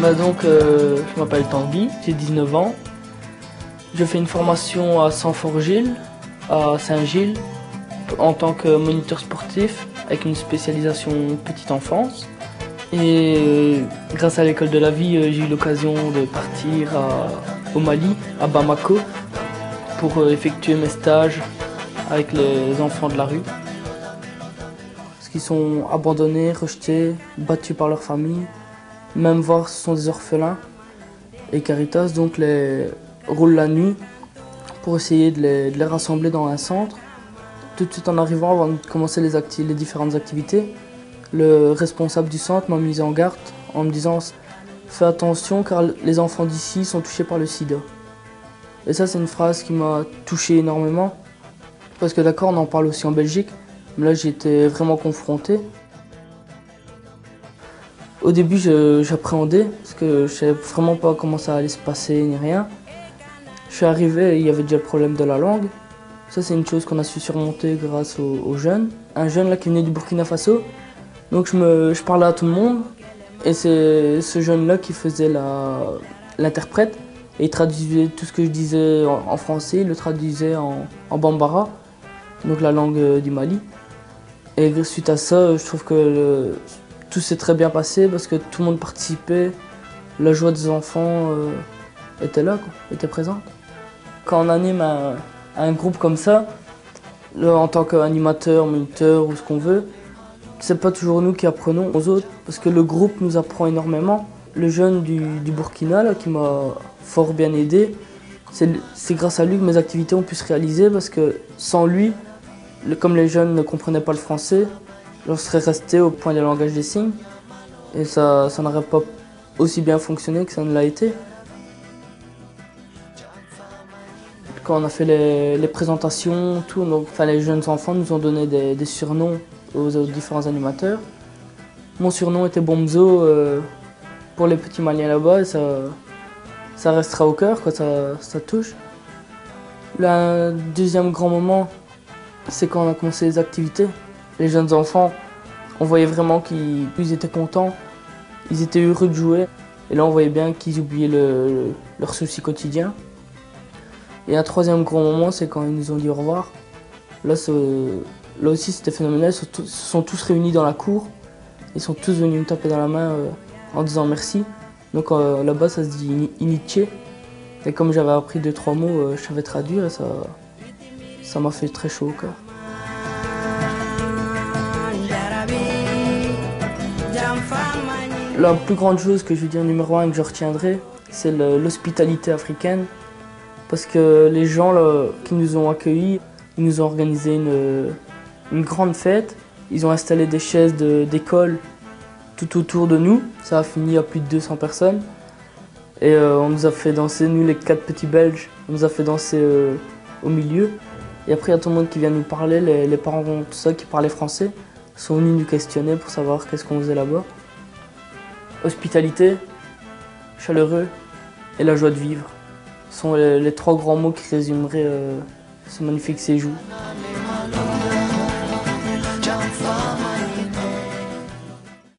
Je m'appelle Tanguy, j'ai 19 ans. Je fais une formation à Saint-Forgille, à Saint-Gilles, en tant que moniteur sportif avec une spécialisation petite enfance. Et grâce à l'école de la vie, j'ai eu l'occasion de partir au Mali, à Bamako, pour effectuer mes stages avec les enfants de la rue. Parce qu'ils sont abandonnés, rejetés, battus par leur famille, même voire ce sont des orphelins. Et Caritas donc les roule la nuit pour essayer de les rassembler dans un centre. Tout de suite en arrivant, avant de commencer les différentes activités, le responsable du centre m'a mis en garde en me disant « Fais attention car les enfants d'ici sont touchés par le sida ». Et ça c'est une phrase qui m'a touché énormément parce que d'accord on en parle aussi en Belgique, mais là j'ai été vraiment confronté. Au début j'appréhendais parce que je savais vraiment pas comment ça allait se passer ni rien. Je suis arrivé et il y avait déjà le problème de la langue. Ça c'est une chose qu'on a su surmonter grâce aux jeunes. Un jeune là qui venait du Burkina Faso. Donc je parlais à tout le monde et c'est ce jeune-là qui faisait l'interprète et il traduisait tout ce que je disais en français, il le traduisait en bambara, donc la langue du Mali. Et suite à ça, je trouve que tout s'est très bien passé parce que tout le monde participait, la joie des enfants était là, était présente. Quand on anime un groupe comme ça, là, en tant qu'animateur, moniteur ou ce qu'on veut, c'est pas toujours nous qui apprenons aux autres, parce que le groupe nous apprend énormément. Le jeune du Burkina là, qui m'a fort bien aidé, c'est grâce à lui que mes activités ont pu se réaliser, parce que sans lui, comme les jeunes ne comprenaient pas le français, je serais resté au point des langages des signes, et ça n'aurait pas aussi bien fonctionné que ça ne l'a été. Quand on a fait les présentations, tout, les jeunes enfants nous ont donné des surnoms aux différents animateurs. Mon surnom était Bomzo pour les petits Maliens là-bas, et ça restera au cœur, ça touche. Le deuxième grand moment, c'est quand on a commencé les activités. Les jeunes enfants, on voyait vraiment qu'ils étaient contents, ils étaient heureux de jouer. Et là on voyait bien qu'ils oubliaient leurs soucis quotidiens. Et un troisième grand moment, c'est quand ils nous ont dit au revoir. Là aussi c'était phénoménal, ils se sont tous réunis dans la cour. Ils sont tous venus me taper dans la main en disant merci. Donc là-bas ça se dit Iniché. Et comme j'avais appris 2-3 mots, je savais traduire et ça m'a fait très chaud au cœur. La plus grande chose que je veux dire numéro 1 que je retiendrai, c'est l'hospitalité africaine. Parce que les gens là, qui nous ont accueillis, ils nous ont organisé une grande fête. Ils ont installé des chaises d'école tout autour de nous. Ça a fini à plus de 200 personnes. Et on nous a fait danser, nous les 4 petits Belges, on nous a fait danser au milieu. Et après il y a tout le monde qui vient nous parler, les parents, tout ça, qui parlaient français, sont venus nous questionner pour savoir qu'est-ce qu'on faisait là-bas. Hospitalité, chaleureux et la joie de vivre. Ce sont les 3 grands mots qui résumeraient ce magnifique séjour.